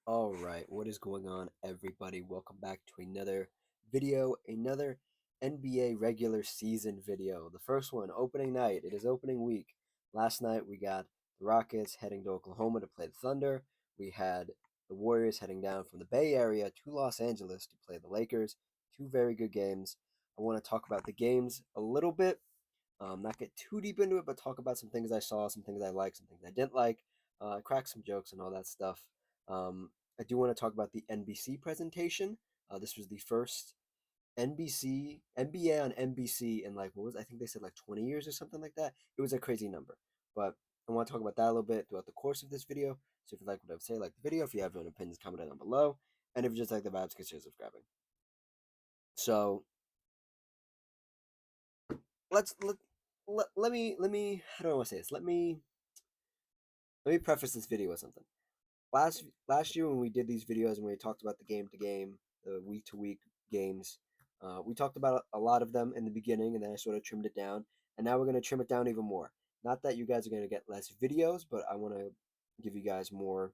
All right, what is going on, everybody? Welcome back to another video, another NBA regular season video. The first one, opening night. It is opening week. Last night we got the Rockets heading to Oklahoma to play the Thunder. We had the Warriors heading down from the Bay Area to Los Angeles to play the Lakers. Two very good games. I want to talk about the games a little bit. Not get too deep into it, but talk about some things I saw, some things I liked, some things I didn't like, crack some jokes and all that stuff. Um, I do want to talk about the NBC presentation. This was the first NBA on NBC in like what was I think they said like 20 years or something like that. It was a crazy number, but I want to talk about that a little bit throughout the course of this video. So if you like what I would say, like the video. If you have any opinions, comment down below. And if you just like the vibes, consider subscribing. So let's let me how do I want to say this? Let me preface this video with something. Last year when we did these videos and we talked about the game to game, the week to week games, we talked about a lot of them in the beginning, and then I sort of trimmed it down, and now we're gonna trim it down even more. Not that you guys are gonna get less videos, but I want to give you guys more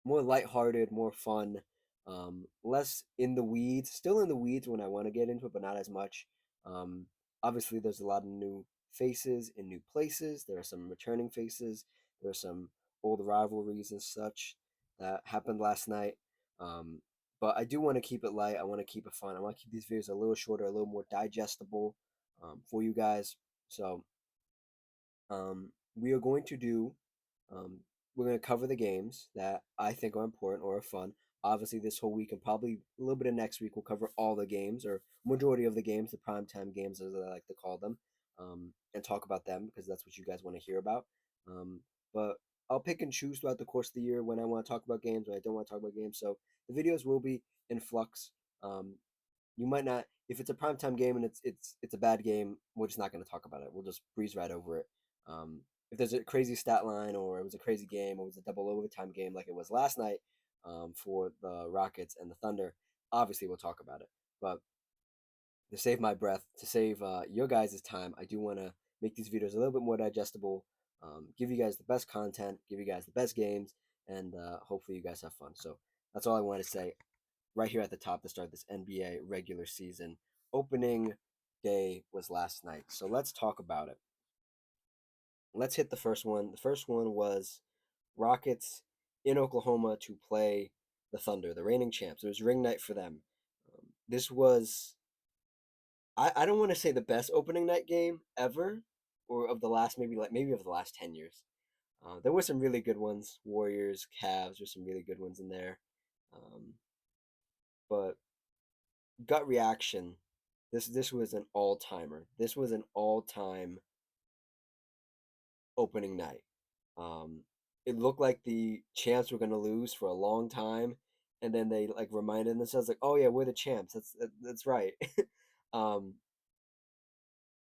lighthearted, more fun, less in the weeds. Still in the weeds when I want to get into it, but not as much. Um, Obviously, there's a lot of new faces in new places. There are some returning faces. There are some old rivalries and such that happened last night. Um, but I do want to keep it light. I want to keep it fun. I want to keep these videos a little shorter, a little more digestible for you guys. So we are going to do um, we're going to cover the games that I think are important or are fun. Obviously, this whole week and probably a little bit of next week, we'll cover all the games or majority of the games, the primetime games, as I like to call them, and talk about them because that's what you guys want to hear about. But I'll pick and choose throughout the course of the year when I want to talk about games, when I don't want to talk about games. So the videos will be in flux. Um, you might not, if it's a primetime game and it's a bad game, we're just not going to talk about it. We'll just breeze right over it. If there's a crazy stat line or it was a crazy game or it was a double overtime game like it was last night for the Rockets and the Thunder, obviously we'll talk about it. But to save my breath, to save your guys' time, I do want to make these videos a little bit more digestible, give you guys the best content, give you guys the best games, and hopefully you guys have fun. So that's all I want to say right here at the top to start this NBA regular season. Opening day was last night. So let's talk about it. Let's hit the first one. The first one was Rockets in Oklahoma to play the Thunder, the reigning champs. It was ring night for them. This was, I don't want to say the best opening night game ever, or of the last maybe of the last 10 years. There were some really good ones. Warriors, Cavs, there's some really good ones in there. Um, but gut reaction, this was an all timer. This was an all time opening night. Um, it looked like the champs were gonna lose for a long time, and then they like reminded themselves like, "Oh yeah, we're the champs. That's right." um,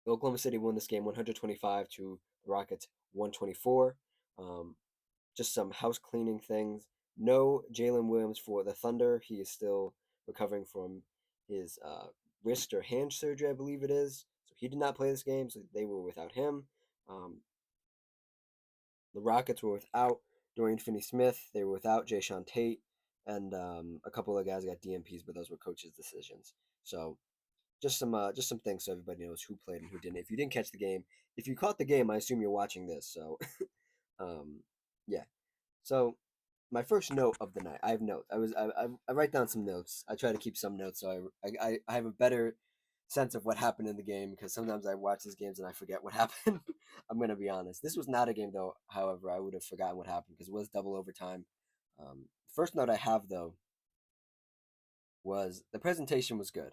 Oklahoma City won this game 125 to the Rockets 124. Um, just some house cleaning things. No Jalen Williams for the Thunder. He is still recovering from his wrist or hand surgery, I believe it is. So he did not play this game, so they were without him. Um, the Rockets were without Dorian Finney-Smith. They were without Jayshawn Tate, and a couple of guys got DMPs, but those were coaches' decisions. So just some things so everybody knows who played and who didn't. If you didn't catch the game, if you caught the game, I assume you're watching this. So um, yeah. So my first note of the night, I have notes. I write down some notes. I try to keep some notes so I have a better sense of what happened in the game because sometimes I watch these games and I forget what happened. I'm gonna be honest. This was not a game though. However, I would have forgotten what happened because it was double overtime. First note I have though was the presentation was good,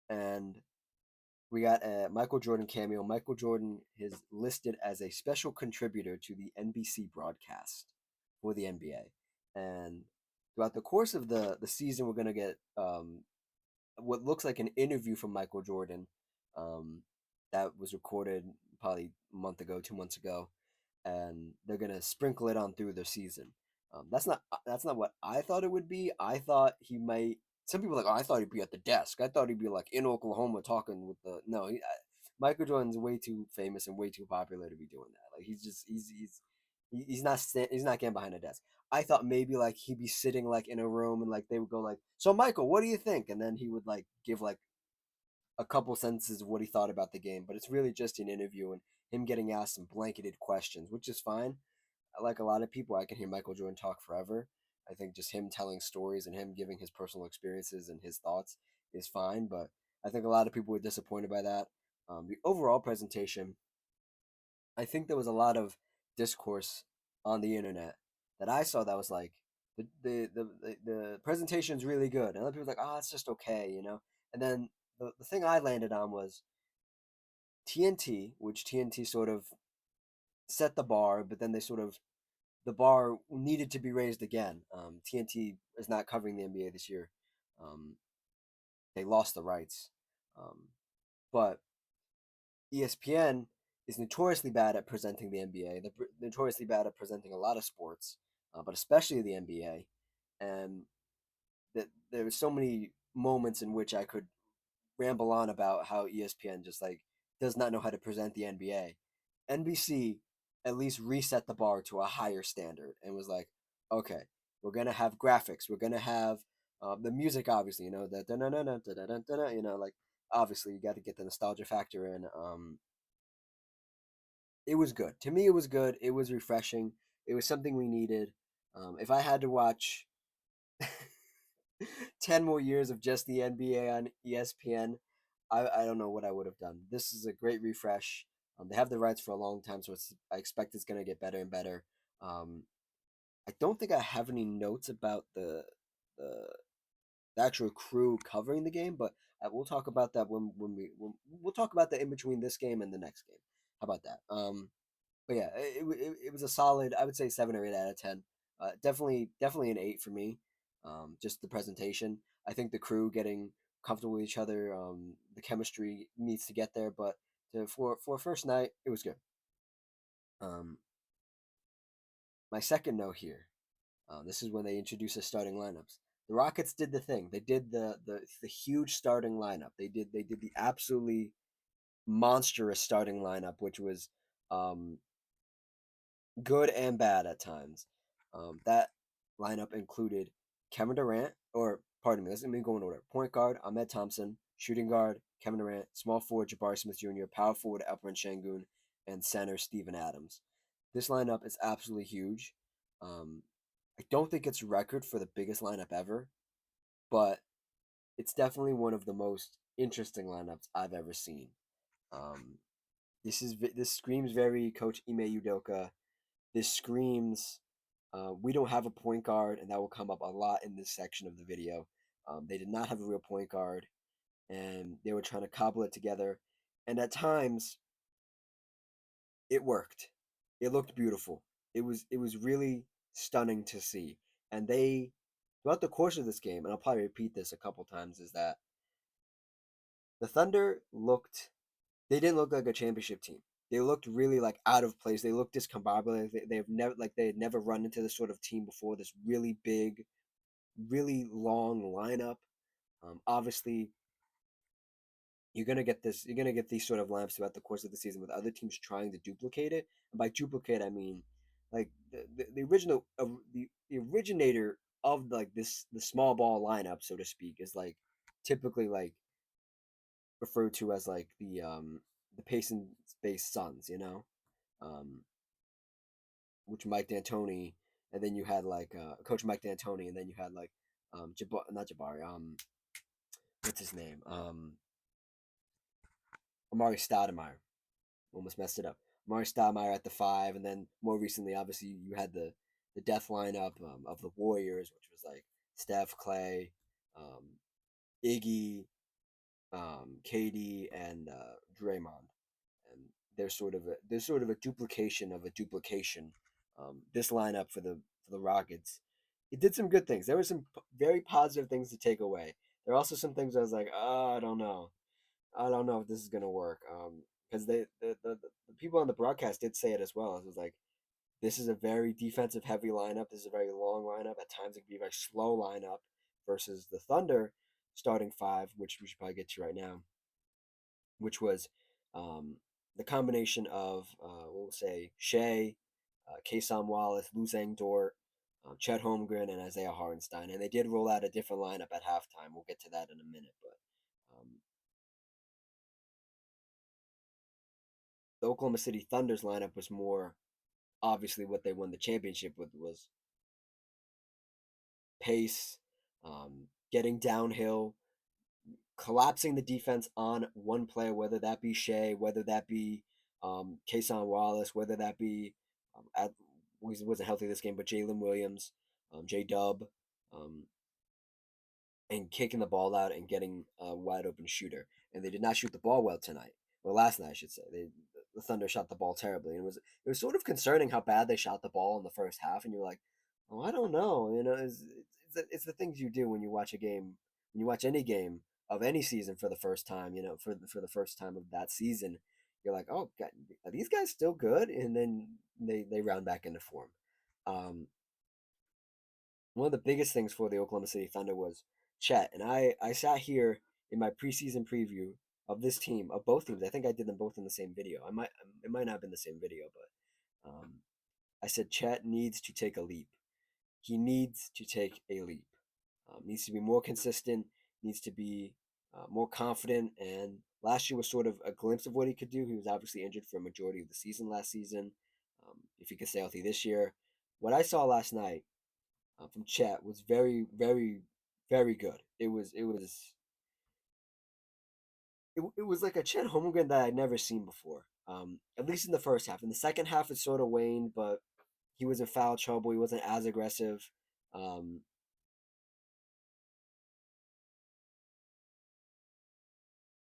and we got a Michael Jordan cameo. Michael Jordan is listed as a special contributor to the NBC broadcast for the NBA. And throughout the course of the season, we're going to get what looks like an interview from Michael Jordan um, that was recorded probably a month ago, 2 months ago. And they're going to sprinkle it on through the season. That's not what I thought it would be. I thought he might. Some people are like, oh, I thought he'd be at the desk. I thought he'd be like in Oklahoma talking with the. No, Michael Jordan's way too famous and way too popular to be doing that. Like he's not getting behind a desk. I thought maybe like he'd be sitting like in a room and like they would go like, "So Michael, what do you think?" And then he would like give like a couple sentences of what he thought about the game. But it's really just an interview and him getting asked some blanketed questions, which is fine. Like a lot of people, I can hear Michael Jordan talk forever. I think just him telling stories and him giving his personal experiences and his thoughts is fine. But I think a lot of people were disappointed by that. The overall presentation, I think there was a lot of discourse on the internet that I saw that was like the presentation's really good, and other people were like, oh, it's just okay, you know. And then the thing I landed on was TNT, which TNT sort of set the bar, but then they sort of the bar needed to be raised again. TNT is not covering the NBA this year. Um, they lost the rights, but ESPN is notoriously bad at presenting the NBA. They're notoriously bad at presenting a lot of sports, but especially the NBA. And that there were so many moments in which I could ramble on about how ESPN just like does not know how to present the NBA. NBC at least reset the bar to a higher standard and was like, okay, we're gonna have graphics, we're gonna have the music, obviously, you know, you know, like obviously you got to get the nostalgia factor in. It was good to me. It was good. It was refreshing. It was something we needed. If I had to watch 10 more years of just the NBA on ESPN, I don't know what I would have done. This is a great refresh. They have the rights for a long time, so I expect it's going to get better and better. Um, I don't think I have any notes about the, the actual crew covering the game, but we'll talk about that when we'll talk about that in between this game and the next game. How about that? But yeah, it was a solid. I would say 7 or 8 out of 10. Definitely an 8 for me. Just the presentation. I think the crew getting comfortable with each other. The chemistry needs to get there, but for a first night, it was good. Um, my second note here. This is when they introduced the starting lineups. The Rockets did the thing. They did the huge starting lineup. They did the absolutely monstrous starting lineup, which was um, good and bad at times. That lineup included Kevin Durant, or pardon me, let me go in order. Point guard, Ahmed Thompson. Shooting guard, Kevin Durant. Small forward, Jabari Smith Jr. Power forward, Alperen Şengün. And center, Steven Adams. This lineup is absolutely huge. Um, I don't think it's a record for the biggest lineup ever, but it's definitely one of the most interesting lineups I've ever seen. Um, this screams very Coach Ime Udoka. This screams, we don't have a point guard, and that will come up a lot in this section of the video. They did not have a real point guard, and they were trying to cobble it together. And at times, it worked. It looked beautiful. It was really stunning to see. And they, throughout the course of this game, and I'll probably repeat this a couple times, is that the Thunder looked they didn't look like a championship team. They looked really like out of place. They looked discombobulated. They've never they had never run into this sort of team before. This really big, really long lineup. Obviously, you're gonna get this. You're gonna get these sort of lineups throughout the course of the season with other teams trying to duplicate it. And by duplicate, I mean like the original the originator of like this the small ball lineup, so to speak, is like typically like referred to as like the pace and space Suns, you know, um, which Mike D'Antoni, and then you had like Coach Mike D'Antoni, and then you had like not Jabari, what's his name, Amari Stoudemire. Almost messed it up. Amari Stoudemire at the five, and then more recently, obviously, you had the death lineup of the Warriors, which was like Steph, Clay, um, Iggy, KD, and Draymond, and there's sort of a duplication of a duplication. This lineup for the Rockets, it did some good things. There were some very positive things to take away. There are also some things I was like, oh, I don't know if this is gonna work. Because the people on the broadcast did say it as well. It was like this is a very defensive heavy lineup. This is a very long lineup. At times it can be a very slow lineup versus the Thunder starting five, which we should probably get to right now, which was um, the combination of we'll say Shea, Kason Wallace, Luzang Dort, Chet Holmgren and Isaiah Hartenstein, and they did roll out a different lineup at halftime. We'll get to that in a minute, but the Oklahoma City Thunder's lineup was more obviously what they won the championship with was pace, getting downhill, collapsing the defense on one player, whether that be Shea, whether that be Kason Wallace, whether that be he wasn't healthy this game, but Jalen Williams, J Dub, um, and kicking the ball out and getting a wide open shooter. And they did not shoot the ball well tonight, or last night, I should say. The Thunder shot the ball terribly, and it was sort of concerning how bad they shot the ball in the first half. And you're like, oh, I don't know, it's the things you do when you watch a game, when you watch any game of any season for the first time, for the first time of that season, you're like, oh, God, are these guys still good? And then they round back into form. Um, One of the biggest things for the Oklahoma City Thunder was Chet. And I sat here in my preseason preview of this team, of both teams. I think I did them both in the same video. It might not have been the same video, but I said Chet needs to take a leap. He needs to take a leap. Needs to be more consistent, needs to be more confident. And last year was sort of a glimpse of what he could do. He was obviously injured for a majority of the season last season. If he could stay healthy this year, what I saw last night from Chet was very, very, very good. It was like a Chet Holmgren that I'd never seen before. At least in the first half. In the second half, it sort of waned, but he was in foul trouble. He wasn't as aggressive. Um,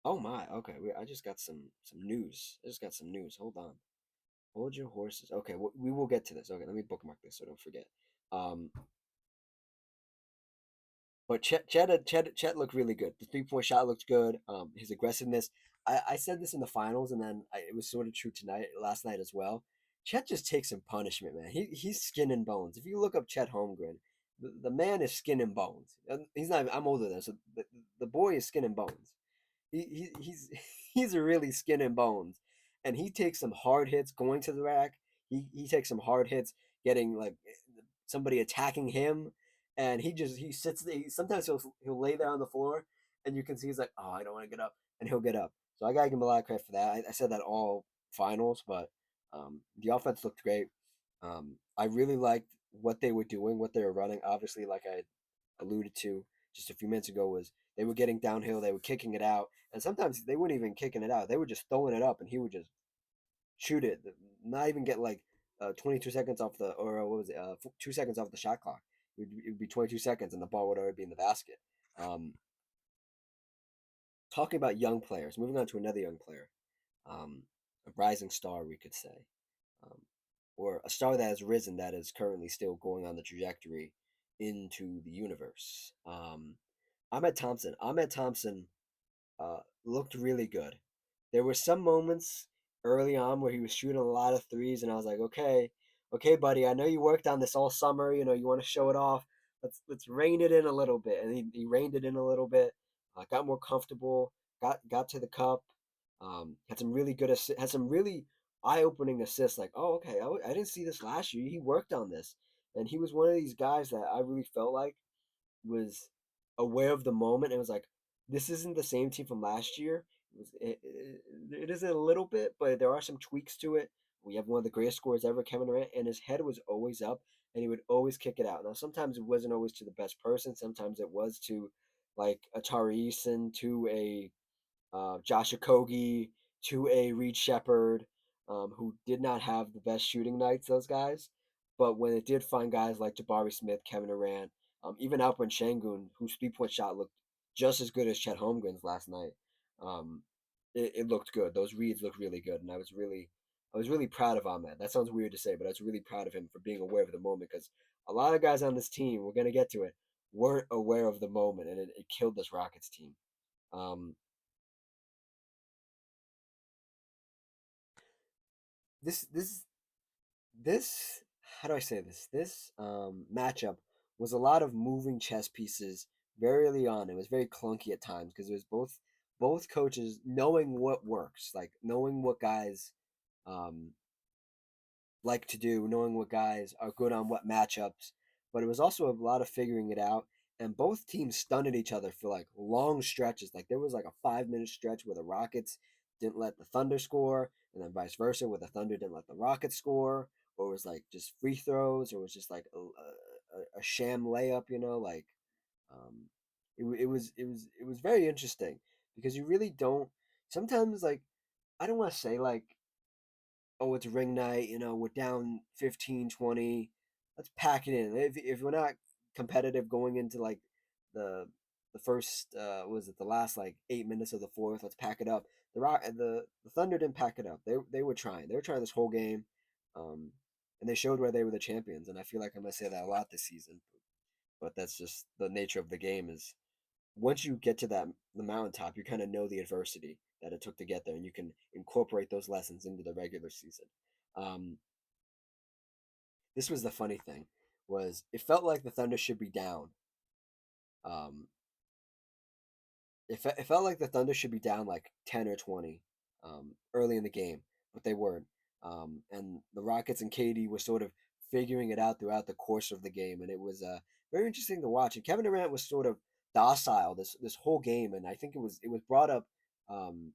oh my, okay. I just got some news. I just got some news. Hold on. Hold your horses. Okay, we will get to this. Okay, let me bookmark this so I don't forget. Um, But Chet looked really good. The 3 point shot looked good. His aggressiveness. I said this in the finals, and then it was sort of true tonight, last night as well. Chet just takes some punishment, man. He's skin and bones. If you look up Chet Holmgren, the man is skin and bones. He's not. I'm older than so the boy is skin and bones. He's he's really skin and bones, and he takes some hard hits going to the rack. He takes some hard hits getting like somebody attacking him, and he sits there. Sometimes he'll lay there on the floor, and you can see he's like, oh, I don't want to get up, and he'll get up. So I gotta give him a lot of credit for that. I said that all finals, but the offense looked great. I really liked what they were doing, what they were running. Obviously, like I alluded to just a few minutes ago, was they were getting downhill, they were kicking it out, and sometimes they weren't even kicking it out. They were just throwing it up, and he would just shoot it, not even get like 22 seconds off the or what was it, 2 seconds off the shot clock. It would be 22 seconds, and the ball would already be in the basket. Um, Talking about young players, moving on to another young player, a rising star, we could say, um, or a star that has risen that is currently still going on the trajectory into the universe. Ahmed Thompson looked really good. There were some moments early on where he was shooting a lot of threes, and I was like, okay, buddy, I know you worked on this all summer. You want to show it off. Let's rein it in a little bit, and he reined it in a little bit. Got more comfortable. Got to the cup. Had some really good had some really eye-opening assists. Like, oh, okay, I didn't see this last year. He worked on this, and he was one of these guys that I really felt like was aware of the moment and was like, this isn't the same team from last year. It is a little bit, but there are some tweaks to it. We have one of the greatest scorers ever, Kevin Durant, and his head was always up, and he would always kick it out. Now, sometimes it wasn't always to the best person. Sometimes it was to like a Tari Eason, to a Josh Okogie, to a Reed Shepard, who did not have the best shooting nights, those guys. But when it did find guys like Jabari Smith, Kevin Durant, even Alperen Şengün, whose 3 point shot looked just as good as Chet Holmgren's last night, um, it looked good. Those reads looked really good, and I was really proud of Ahmed. That sounds weird to say, but I was really proud of him for being aware of the moment because a lot of guys on this team, we're gonna get to it, weren't aware of the moment, and it killed this Rockets team. Um, this this how do I say this? This matchup was a lot of moving chess pieces very early on. It was very clunky at times because it was both coaches knowing what works, like knowing what guys um like to do, knowing what guys are good on what matchups. but it was also a lot of figuring it out. And both teams stunned each other for like long stretches. Like there was like a 5 minute stretch where the Rockets didn't let the Thunder score, and then vice versa, where the Thunder didn't let the Rockets score, or it was like just free throws, or it was just like a sham layup. Um, it was very interesting because you really don't sometimes like I don't want to say like, oh, it's ring night, we're down 15, 20. Let's pack it in. If we're not competitive going into like the the first was it the last like 8 minutes of the fourth, let's pack it up. The Thunder didn't pack it up. They were trying. They were trying this whole game. Um and they showed why they were the champions. And I feel like I'm gonna say that a lot this season. But that's just the nature of the game is once you get to the mountaintop, you kind of know the adversity that it took to get there, and you can incorporate those lessons into the regular season. Um, this was the funny thing was it felt like the Thunder should be down. Um, it felt like the Thunder should be down like 10 or 20 early in the game, but they weren't. And the Rockets and KD were sort of figuring it out throughout the course of the game, and it was very interesting to watch. And Kevin Durant was sort of docile this whole game, and I think it was brought up um,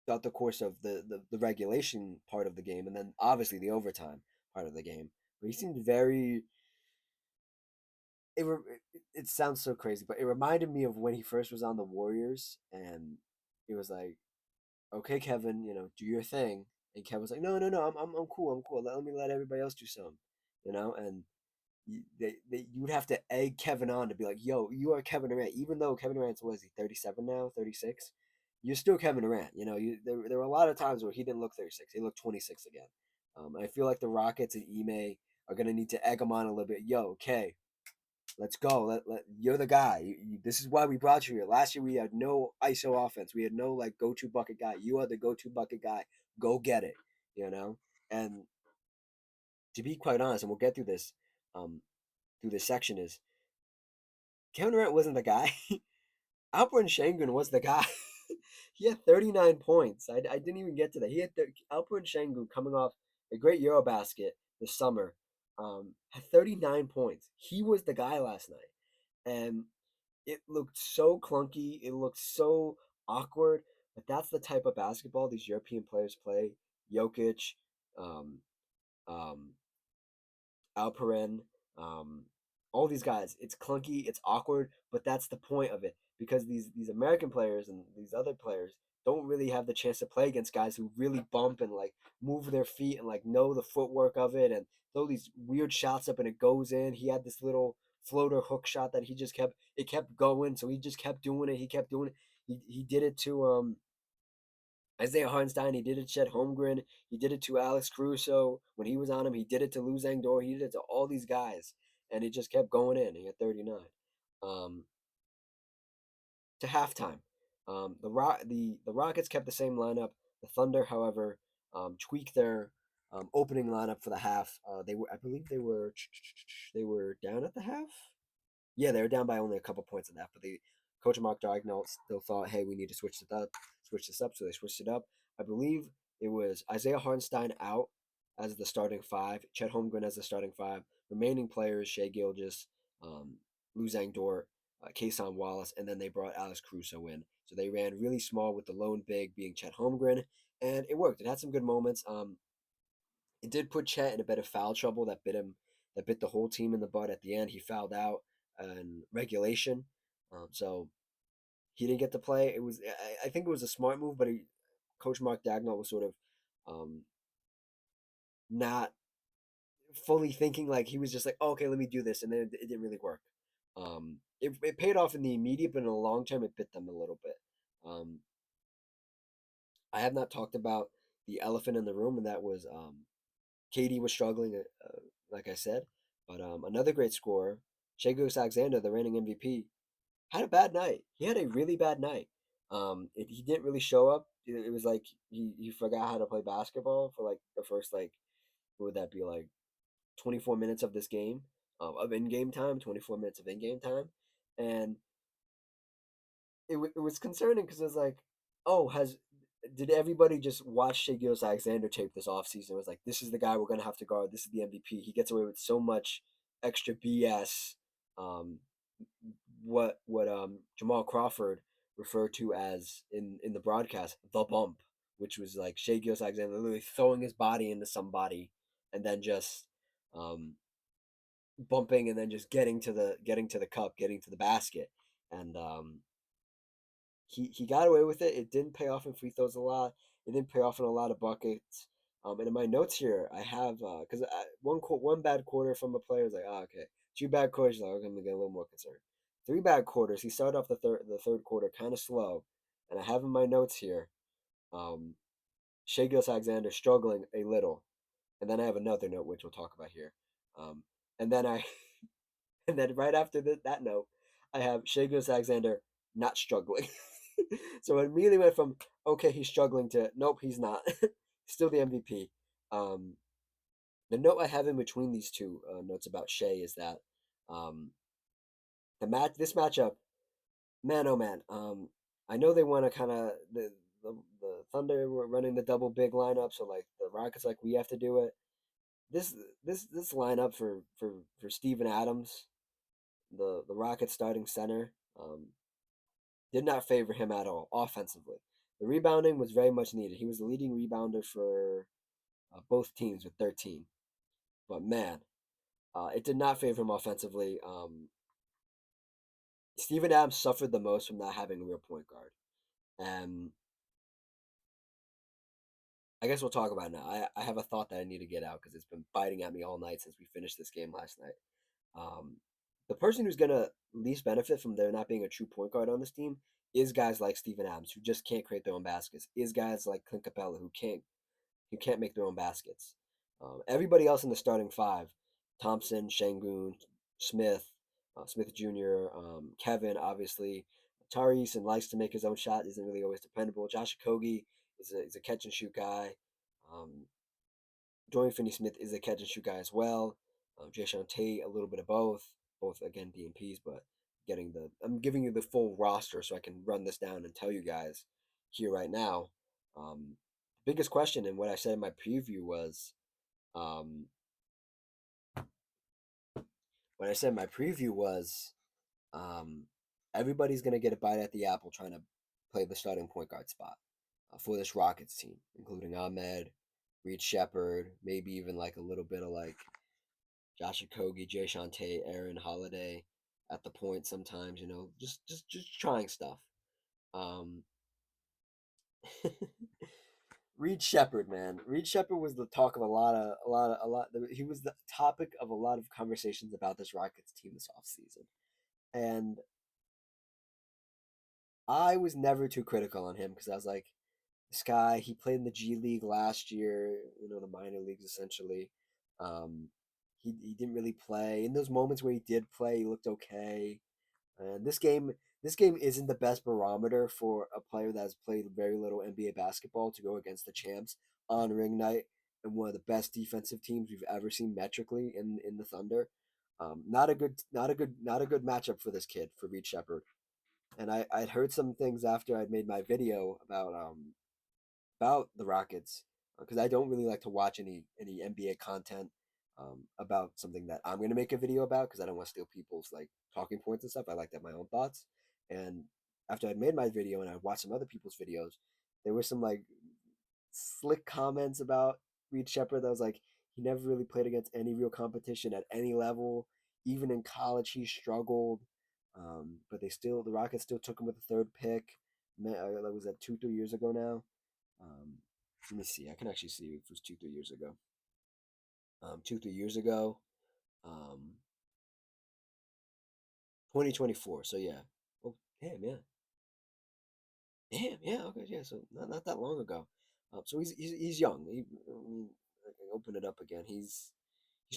throughout the course of the regulation part of the game, and then obviously the overtime part of the game. But he seemed very. It sounds so crazy, but it reminded me of when he first was on the Warriors, and it was like, okay, Kevin, do your thing. And Kevin was like, no, no, no, I'm cool, I'm cool. Let me let everybody else do something, and you would have to egg Kevin on to be like, yo, you are Kevin Durant, even though Kevin Durant's what is he 37 now, 36. You're still Kevin Durant. There were a lot of times where he didn't look 36, he looked 26 again. I feel like the Rockets and Ime are gonna need to egg him on a little bit. Yo, okay, let's go. You're the guy. This is why we brought you here. Last year we had no ISO offense. We had no like go-to bucket guy. You are the go-to bucket guy. Go get it. You know. And to be quite honest, and we'll get um, through this section is Kevin Durant wasn't the guy. Alperen Şengün was the guy. He had 39 points. I didn't even get to that. He had Alperen Şengün coming off a great Eurobasket this summer. Had 39 points. He was the guy last night, and it looked so clunky. It looked so awkward. But that's the type of basketball these European players play. Jokic, um, um, Alperen, um, all these guys. It's clunky. It's awkward. But that's the point of it because these American players and these other players don't really have the chance to play against guys who really bump and like move their feet and like know the footwork of it and throw these weird shots up and it goes in. He had this little floater hook shot that he just kept going, so he just kept doing it. He kept doing it. He did it to Isaiah Hartenstein. He did it to Chet Holmgren. He did it to Alex Caruso when he was on him. He did it to Lou Dort. He did it to all these guys, and he just kept going in. He had 39. Um, to halftime, the Rockets kept the same lineup. The Thunder, however, tweaked their opening lineup for the half. I believe they were down at the half. Yeah, they were down by only a couple points in that, but the coach Mark Daigneault still thought, hey, we need to switch this up. So they switched it up. I believe it was Isaiah Hartenstein out as the starting five, Chet Holmgren as the starting five, remaining players Shea Gilgeous, Lou Dort, Kason Wallace, and then they brought Alex Caruso in. So they ran really small with the lone big being Chet Holmgren, and it worked. It had some good moments. It did put Chet in a bit of foul trouble that bit the whole team in the butt at the end. He fouled out in regulation, so he didn't get to play. I think it was a smart move, but Coach Mark Daigneault was sort of um, not fully thinking like he was just like, oh, okay, let me do this, and then it didn't really work. It paid off in the immediate, but in the long term, it bit them a little bit. Um, I have not talked about the elephant in the room, and that was KD was struggling, like I said, but another great scorer, Shai Alexander, the reigning MVP, had a bad night. He had a really bad night. He didn't really show up. It was like he forgot how to play basketball for like the first like what would that be like 24 minutes of this game of in game time, 24 minutes of in game time, and it was concerning because it was like, oh, did everybody just watch Shai Alexander tape this offseason? It was like, this is the guy we're gonna have to guard. This is the MVP. He gets away with so much extra BS. Um, what Jamal Crawford referred to as in the broadcast the bump, which was like Shea Gilgeous-Alexander literally throwing his body into somebody and then just um, bumping and then just getting to the cup, getting to the basket, and he got away with it. It didn't pay off in free throws a lot. It didn't pay off in a lot of buckets. And in my notes here, I have because one bad quarter from a player is like, oh, okay. Two bad quarters, like, I'm gonna get a little more concerned. Three bad quarters. He started off the third quarter kind of slow, and I have in my notes here, um, Shea Alexander struggling a little, and then I have another note which we'll talk about here, um, and then I and then right after that note, I have Shea Alexander not struggling. So it immediately went from okay, he's struggling to nope, he's not. Still the MVP. Um, the note I have in between these two notes about Shea is that um, this matchup, man, oh man. I know they want to kind of the Thunder were running the double big lineup, so like the Rockets, like we have to do it. This lineup for Steven Adams, the Rockets starting center, did not favor him at all offensively. The rebounding was very much needed. He was the leading rebounder for both teams with 13. But man, it did not favor him offensively. Steven Adams suffered the most from not having a real point guard. And I guess we'll talk about it now. I have a thought that I need to get out because it's been biting at me all night since we finished this game last night. Um, the person who's going to least benefit from there not being a true point guard on this team is guys like Steven Adams, who just can't create their own baskets, is guys like Clint Capella, who can't make their own baskets. Everybody else in the starting five, Thompson, Şengün, Smith, Smith Jr., Kevin, obviously. Tyrese and likes to make his own shot, isn't really always dependable. Josh Okogie is a catch and shoot guy. Um, Dorian Finney-Smith is a catch and shoot guy as well. Jae'Sean Tate, a little bit of both again DNPs, but I'm giving you the full roster so I can run this down and tell you guys here right now. Um, biggest question and what I said in my preview was, um, what I said in my preview was, um, everybody's gonna get a bite at the apple trying to play the starting point guard spot for this Rockets team, including Ahmed, Reed Shepard, maybe even like a little bit of like Josh Okogie, Jae'Sean Tate, Aaron Holiday at the point sometimes, just trying stuff. Um, Reed Shepard, man. Reed Shepard was the talk of a lot. He was the topic of a lot of conversations about this Rockets team this offseason. And I was never too critical on him because I was like, this guy, he played in the G League last year, the minor leagues essentially. Um, he didn't really play. In those moments where he did play, he looked okay. And this game isn't the best barometer for a player that has played very little NBA basketball to go against the champs on ring night and one of the best defensive teams we've ever seen metrically in the Thunder. Not a good matchup for this kid, for Reed Shepard. And I'd heard some things after I'd made my video about the Rockets because I don't really like to watch any NBA content about something that I'm gonna make a video about because I don't want to steal people's like talking points and stuff. I like to have my own thoughts. And after I'd made my video and I watched some other people's videos, there were some like slick comments about Reed Shepard that was like he never really played against any real competition at any level. Even in college, he struggled. But the Rockets still took him with the third pick. That was that 2-3 years ago now. Um, Let me see. I can actually see if it was 2-3 years ago. 2-3 years ago. Um, 2024. So yeah. Oh damn, yeah. Damn, yeah. Okay, yeah. So not that long ago. So he's young. I can open it up again. He's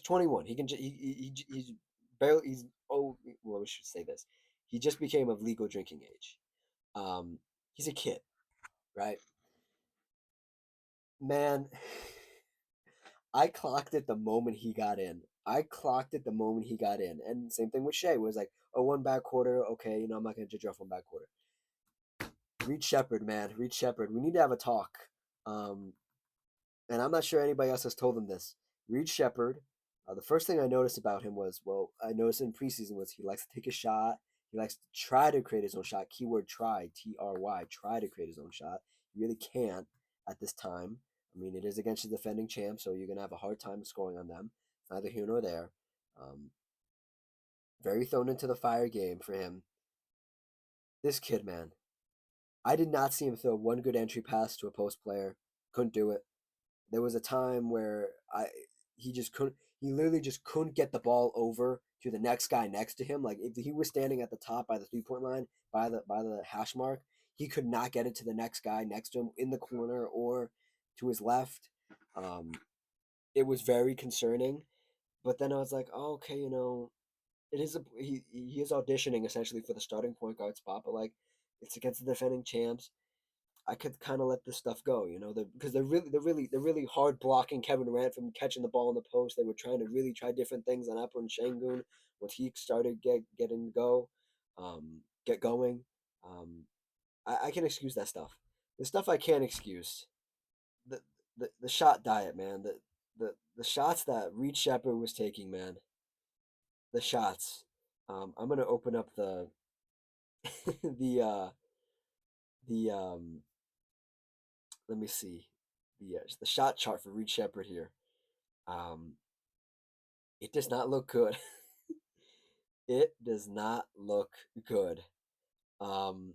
21. He can he's barely he's oh well we should say this. He just became of legal drinking age. Um, he's a kid, right? Man, I clocked it the moment he got in. I clocked it the moment he got in. And same thing with Shea. It was like, oh, one bad quarter. Okay, I'm not going to judge you off one bad quarter. Reed Shepard, man. Reed Shepard. We need to have a talk. Um, and I'm not sure anybody else has told him this. Reed Shepard The first thing I noticed about him was, well, I noticed in preseason was he likes to take a shot. He likes to try to create his own shot. Keyword try, Try, try to create his own shot. He really can't at this time. I mean, it is against the defending champ, so you're gonna have a hard time scoring on them. Neither here nor there. Um, Very thrown into the fire game for him. This kid, man, I did not see him throw one good entry pass to a post player. Couldn't do it. There was a time where he just couldn't. He literally just couldn't get the ball over to the next guy next to him. Like if he was standing at the top by the 3 point line by the hash mark, he could not get it to the next guy next to him in the corner or to his left. Um, it was very concerning. But then I was like, oh, okay, it is he is auditioning essentially for the starting point guard spot, but like it's against the defending champs. I could kind of let this stuff go, because they're really hard blocking Kevin Durant from catching the ball in the post. They were trying to really try different things on Apple and Shangun once he started getting go, get going. Um, I can excuse that stuff. The stuff I can't excuse the the shot diet, man. The shots that Reed Shepard was taking, man. The shots. I'm gonna open up the the the let me see the shot chart for Reed Shepard here. Um, it does not look good. It does not look good. Um,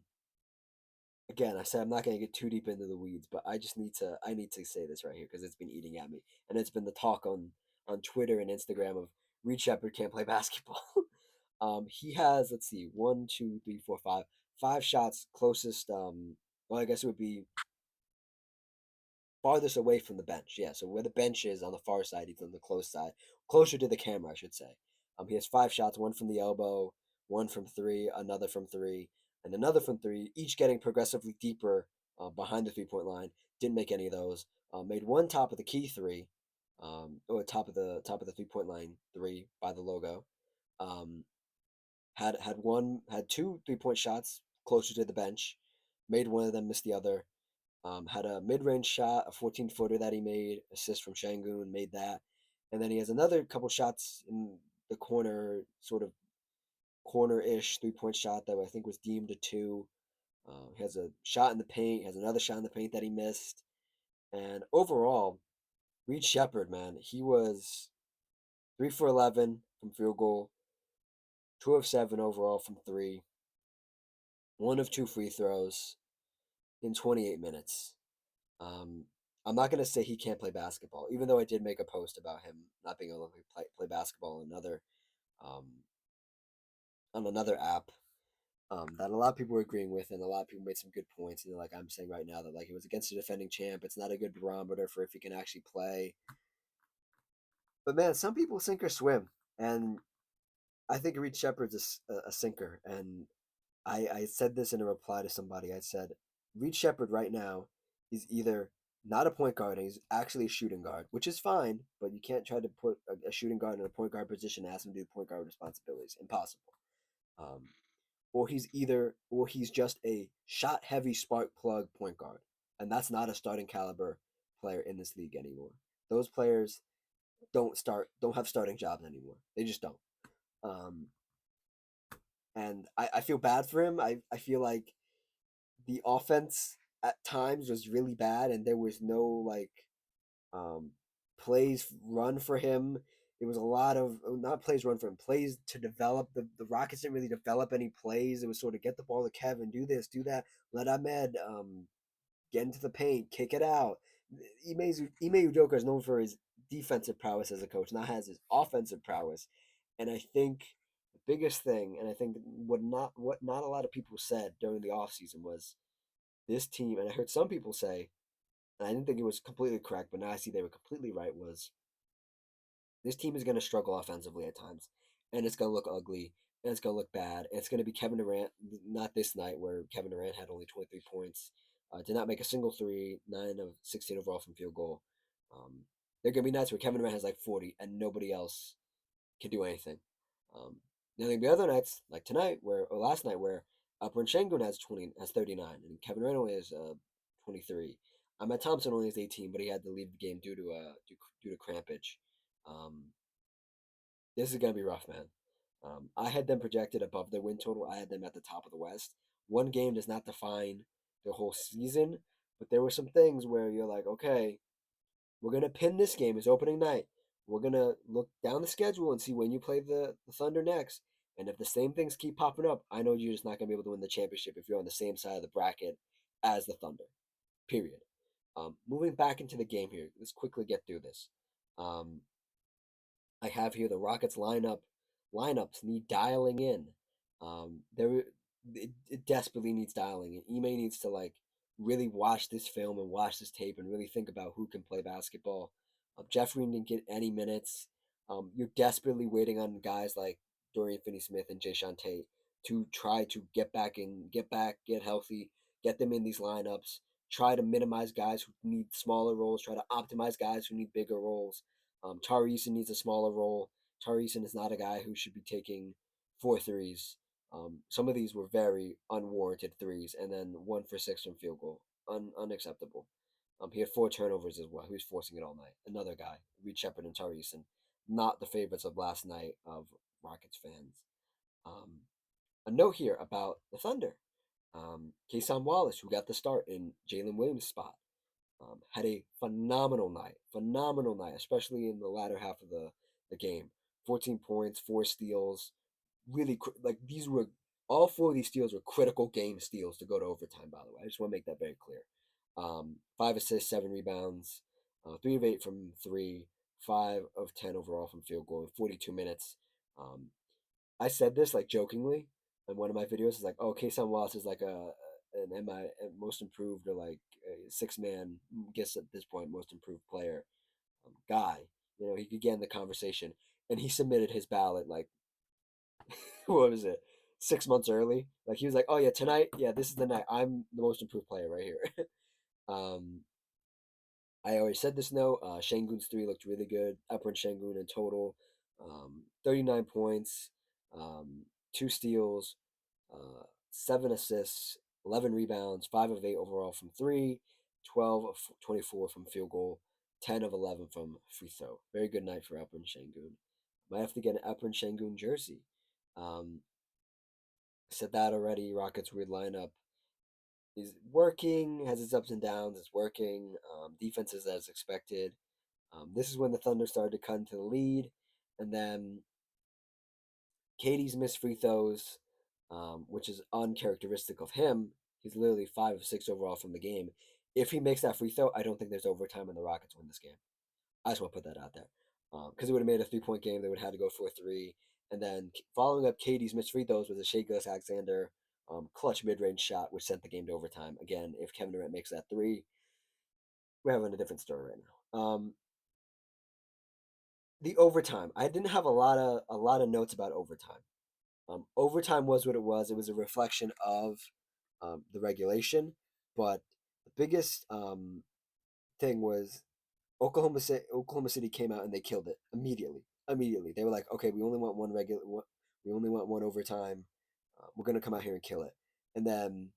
Again, I said I'm not gonna get too deep into the weeds, but I need to say this right here because it's been eating at me, and it's been the talk on Twitter and Instagram of Reed Shepard can't play basketball. He has, let's see, one, two, three, four, five shots closest. Well, I guess it would be farthest away from the bench. Yeah, so where the bench is on the far side, he's on the close side, closer to the camera, I should say. He has five shots, one from the elbow, one from three, another from three, and another from three, each getting progressively deeper behind the 3 point line. Didn't make any of those. Made one top of the key three, or top of the 3 point line three by the logo. Um, had two 3 point shots closer to the bench, made one of them, missed the other. Had a mid-range shot, a 14-footer that he made, assist from Shangun, made that, and then he has another couple shots in the corner, sort of corner-ish 3 point shot that I think was deemed a two. He has a shot in the paint, has another shot in the paint that he missed, and overall, Reed Shepard, man, he was 3 for 11 from field goal, 2 of 7 overall from three, one of two free throws in 28 minutes. Um, I'm not gonna say he can't play basketball, even though I did make a post about him not being able to play basketball um, on another app that a lot of people were agreeing with, and a lot of people made some good points. Like I'm saying right now that like it was against the defending champ. It's not a good barometer for if he can actually play. But man, some people sink or swim, and I think Reed Shepard's a sinker. And I said this in a reply to somebody. I said Reed Shepard right now is either not a point guard and he's actually a shooting guard, which is fine, but you can't try to put a shooting guard in a point guard position and ask him to do point guard responsibilities. Impossible. Um, or he's just a shot heavy spark plug point guard, and that's not a starting caliber player in this league anymore. Those players don't have starting jobs anymore. They just don't. Um, and I feel bad for him. I feel like the offense at times was really bad, and there was no like um, plays run for him. It was a lot of not plays run for him, plays to develop. The Rockets didn't really develop any plays. It was sort of get the ball to Kevin, do this, do that. Let Ahmed get into the paint, kick it out. Ime Udoka is known for his defensive prowess as a coach, not has his offensive prowess. And I think the biggest thing, and I think what not a lot of people said during the offseason was this team, and I heard some people say, and I didn't think it was completely correct, but now I see they were completely right, was this team is going to struggle offensively at times, and it's going to look ugly, and it's going to look bad, and it's going to be Kevin Durant, not this night where Kevin Durant had only 23 points, did not make a single three, 9 of 16 overall from field goal. Um, there are going to be nights where Kevin Durant has like 40, and nobody else can do anything. Um, Now there'll be other nights like tonight or last night where Upper Shangun has 39 and Kevin Durant only has 23. Matt Thompson only has 18, but he had to leave the game due to crampage. Um, This is gonna be rough, man. I had them projected above their win total. I had them at the top of the West. One game does not define the whole season, but there were some things where you're like, okay, we're gonna pin this game as opening night. We're gonna look down the schedule and see when you play the Thunder next. And if the same things keep popping up, I know you're just not gonna be able to win the championship if you're on the same side of the bracket as the Thunder. Period. Moving back into the game here, let's quickly get through this. Um, I have here the Rockets lineups need dialing in. There it desperately needs dialing in. Ime needs to like really watch this film and watch this tape and really think about who can play basketball. Jeffrey didn't get any minutes. You're desperately waiting on guys like Dorian Finney-Smith and Jay Tate to try to get healthy, get them in these lineups. Try to minimize guys who need smaller roles. Try to optimize guys who need bigger roles. Tari Eason needs a smaller role. Tari Eason is not a guy who should be taking four threes. Some of these were very unwarranted threes, and then 1 for 6 from field goal. Unacceptable. He had 4 turnovers as well. He was forcing it all night. Another guy, Reed Shepard and Tari Eason, not the favorites of last night of Rockets fans. Um, a note here about the Thunder. Kason Wallace, who got the start in Jalen Williams' spot, had a phenomenal night, especially in the latter half of the game. 14 points, 4 steals. Really, like these were all 4 of these steals were critical game steals to go to overtime. By the way, I just want to make that very clear. 5 assists, 7 rebounds, 3 of 8 from three, 5 of 10 overall from field goal in 42 minutes. Um, I said this like jokingly in one of my videos. Is like, oh, Kason Wallace is like an MI most improved or like a 6 man, guess at this point most improved player guy. You know, he could get in the conversation, and he submitted his ballot like what was it, 6 months early. Like he was like, oh yeah, tonight, yeah, this is the night. I'm the most improved player right here. um, I already said this note. Shangun's three looked really good. Upper and Shangun in total, 39 points, 2 steals, 7 assists, 11 rebounds, 5 of 8 overall from three, 12 of 24 from field goal, 10 of 11 from free throw. Very good night for Upper and Shangun. Might have to get an Upper and Shangun jersey. Um, said that already. Rockets' weird lineup is working, has its ups and downs. It's working. Defense is as expected. This is when the Thunder started to cut into the lead, and then Katie's missed free throws, which is uncharacteristic of him. He's literally 5 of 6 overall from the game. If he makes that free throw, I don't think there's overtime and the Rockets win this game. I just want to put that out there because it would have made a 3 point game. They would have had to go for a three, and then following up Katie's missed free throws was a Shea Alexander clutch mid range shot, which sent the game to overtime. Again, if Kevin Durant makes that three, we're having a different story right now. The overtime. I didn't have a lot of notes about overtime. Overtime was what it was. It was a reflection of the regulation, but the biggest thing was Oklahoma City came out and they killed it immediately. Immediately, they were like, "Okay, we only want we only want one overtime. We're gonna come out here and kill it." And then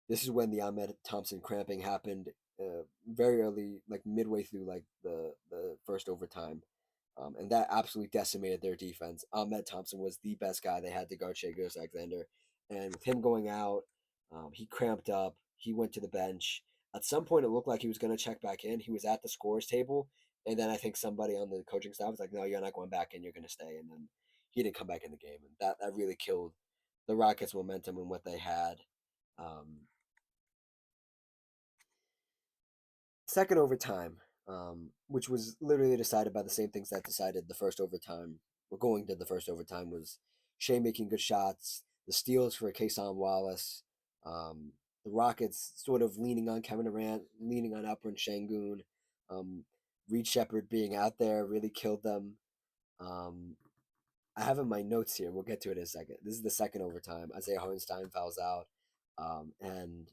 this is when the Ahmed Thompson cramping happened very early, like midway through like the first overtime, and that absolutely decimated their defense. Ahmed Thompson was the best guy they had to guard Shea Alexander, and with him going out, he cramped up. He went to the bench. At some point, it looked like he was going to check back in. He was at the scores table, and then I think somebody on the coaching staff was like, "No, you're not going back in. You're going to stay." And then he didn't come back in the game, and that really killed the Rockets' momentum and what they had. Um, Second overtime, which was literally decided by the same things that decided the first overtime. We're going to the first overtime was Shea making good shots, the steals for Kason Wallace, um, the Rockets sort of leaning on Kevin Durant, leaning on Alperen Şengün, um, Reed Shepard being out there really killed them. Um, I have in my notes here. We'll get to it in a second. This is the second overtime. Isaiah Hartenstein fouls out, and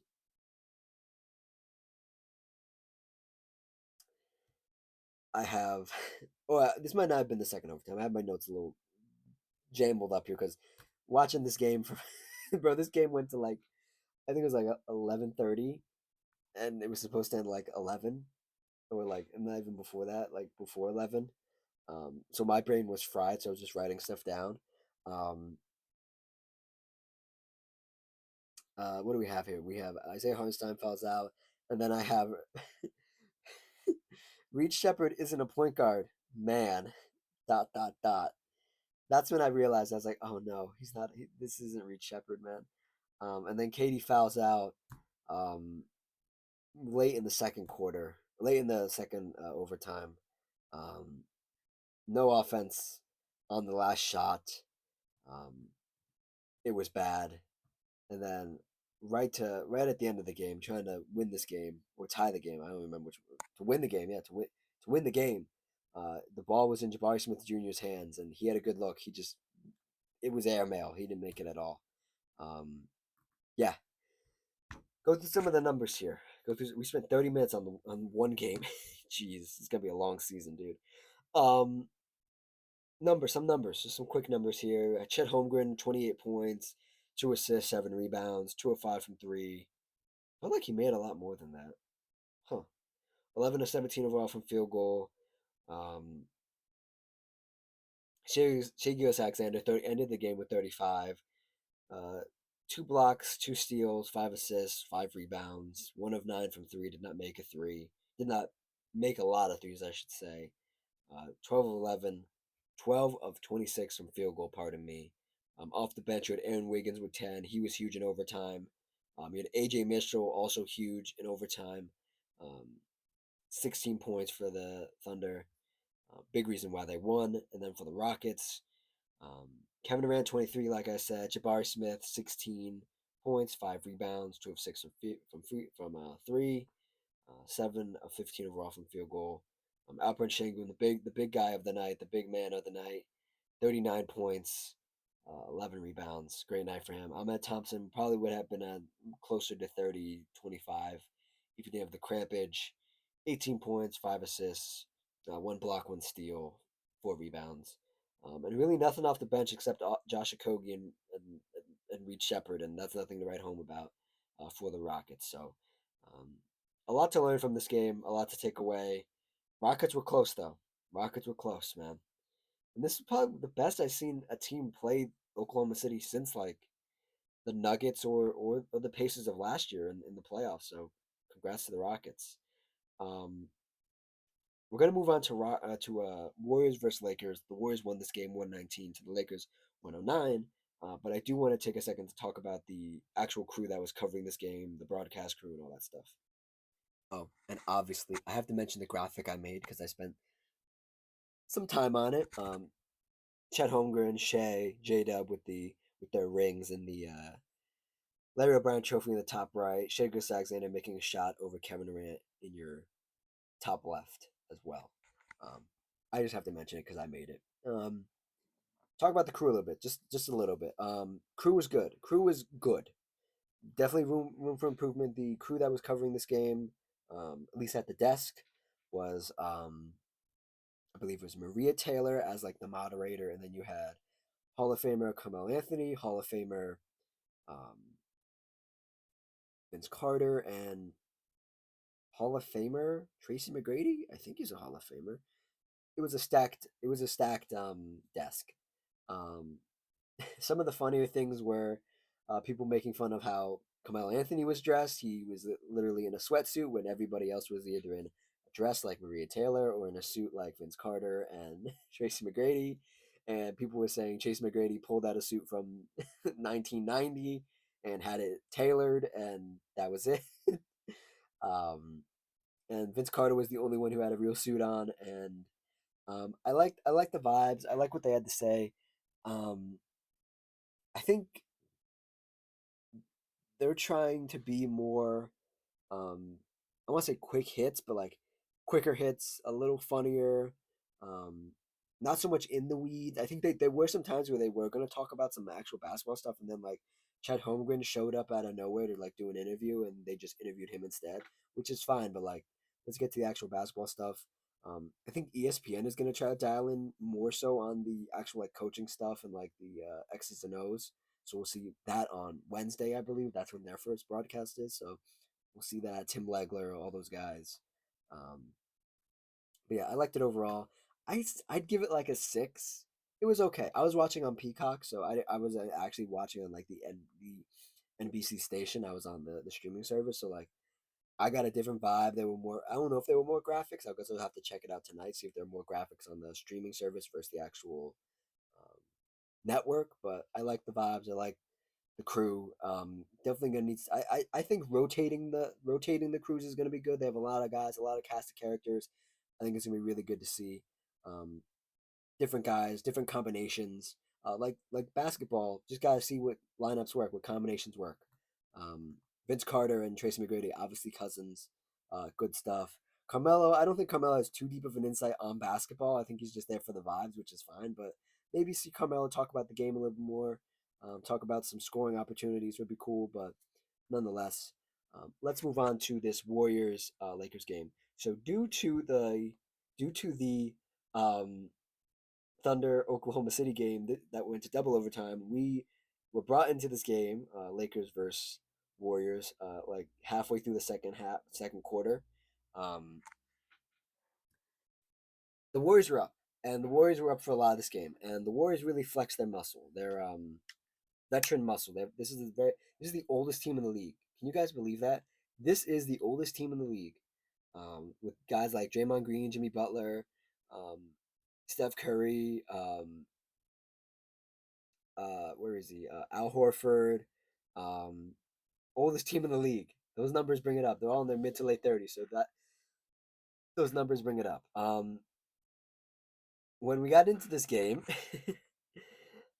I have. Well, this might not have been the second overtime. I have my notes a little jumbled up here because watching this game from bro, this game went to like I think it was like 11:30, and it was supposed to end like 11 or like not even before that, like before 11. So my brain was fried, so I was just writing stuff down. Um, what do we have here? We have Isaiah Hartenstein fouls out, and then I have Reed Shepard isn't a point guard. Man, dot dot dot. That's when I realized I was like, oh no, he's not. This isn't Reed Shepard, man. And then Katie fouls out um, late in the second quarter, late in the second overtime. Um, no offense on the last shot. Um, it was bad, and then right at the end of the game, trying to win this game or tie the game. I don't remember which to win the game. Yeah, to win the game. The ball was in Jabari Smith Jr.'s hands, and he had a good look. He just it was airmail. He didn't make it at all. Um, yeah, go through some of the numbers here. Go through. We spent 30 minutes on one game. Jeez, it's gonna be a long season, dude. Um, some numbers, just some quick numbers here. Chet Holmgren, 28 points, 2 assists, 7 rebounds, 2 of 5 from three. I felt like he made a lot more than that. Huh. 11 to 17 overall from field goal. Um, Shea Alexander ended the game with 35. Uh, 2 blocks, 2 steals, 5 assists, 5 rebounds. 1 of 9 from three. Did not make a three. Did not make a lot of threes, I should say. 12 of 11, 12 of 26 from field goal, pardon me. Off the bench, you had Aaron Wiggins with 10. He was huge in overtime. You had AJ Mitchell, also huge in overtime. Um, 16 points for the Thunder. Big reason why they won. And then for the Rockets, um, Kevin Durant, 23, like I said. Jabari Smith, 16 points, 5 rebounds, 2 of 6 from three. 7 of 15 overall from field goal. Alperen Sengun, the big guy of the night, the big man of the night, 39 points, 11 rebounds. Great night for him. Ahmed Thompson probably would have been closer to 30, 25 if he didn't have the crampage. 18 points, 5 assists, 1 block, 1 steal, 4 rebounds. And really nothing off the bench except Josh Okogie and Reed Shepard, and that's nothing to write home about for the Rockets. So um, a lot to learn from this game, a lot to take away. Rockets were close though. Rockets were close, man. And this is probably the best I've seen a team play Oklahoma City since like the Nuggets or the Pacers of last year in the playoffs. So congrats to the Rockets. Um, we're gonna move on to Warriors versus Lakers. The Warriors won this game 119 to the Lakers 109. But I do want to take a second to talk about the actual crew that was covering this game, the broadcast crew, and all that stuff. Oh, and obviously, I have to mention the graphic I made because I spent some time on it. Chet Holmgren, Shea, J Dub with their rings and the Larry O'Brien trophy in the top right. Shea Alexander making a shot over Kevin Durant in your top left as well. Um, I just have to mention it because I made it. Talk about the crew a little bit, just a little bit. Crew was good. Crew was good. Definitely room for improvement. The crew that was covering this game, at least at the desk, was I believe it was Maria Taylor as like the moderator, and then you had Hall of Famer Carmelo Anthony, Hall of Famer um, Vince Carter, and Hall of Famer Tracy McGrady. I think he's a Hall of Famer. It was a stacked desk. Um, some of the funnier things were people making fun of how Carmelo Anthony was dressed. He was literally in a sweatsuit when everybody else was either in a dress like Maria Taylor or in a suit like Vince Carter and Tracy McGrady. And people were saying Tracy McGrady pulled out a suit from 1990 and had it tailored, and that was it. um, and Vince Carter was the only one who had a real suit on, and I liked the vibes. I like what they had to say. Um, I think they're trying to be more um I want to say quick hits, but like quicker hits, a little funnier, um not so much in the weeds. I think there were some times where they were going to talk about some actual basketball stuff, and then like Chad Holmgren showed up out of nowhere to like do an interview, and they just interviewed him instead, which is fine. But like, let's get to the actual basketball stuff. I think ESPN is going to try to dial in more so on the actual like coaching stuff and like the X's and O's. So we'll see that on Wednesday, I believe. That's when their first broadcast is. So we'll see that. Tim Legler, all those guys. But yeah, I liked it overall. I'd give it like a 6. It was okay. I was watching on Peacock, so I was actually watching on like the NBC station. I was on the streaming service, so like I got a different vibe. They were more. I don't know if they were more graphics. I guess I'll have to check it out tonight, see if there are more graphics on the streaming service versus the actual um, network. But I like the vibes. I like the crew. Definitely gonna need. I think rotating the crews is gonna be good. They have a lot of guys, a lot of cast of characters. I think it's gonna be really good to see. Um, Different guys, different combinations. Like basketball, just gotta see what lineups work, what combinations work. Um, Vince Carter and Tracy McGrady, obviously cousins. Good stuff. Carmelo, I don't think Carmelo has too deep of an insight on basketball. I think he's just there for the vibes, which is fine. But maybe see Carmelo talk about the game a little bit more. Talk about some scoring opportunities would be cool. But nonetheless, let's move on to this Warriors Lakers game. So due to the um, Thunder Oklahoma City game that went to double overtime, we were brought into this game, Lakers versus Warriors, like halfway through the second quarter. Um, the Warriors were up, and the Warriors were up for a lot of this game, and the Warriors really flexed their muscle, their veteran muscle. This is the oldest team in the league. Can you guys believe that? This is the oldest team in the league, with guys like Draymond Green, Jimmy Butler, um, Steph Curry, where is he? Al Horford, um, oldest team in the league. Those numbers bring it up. They're all in their mid to late 30s, so that those numbers bring it up. When we got into this game,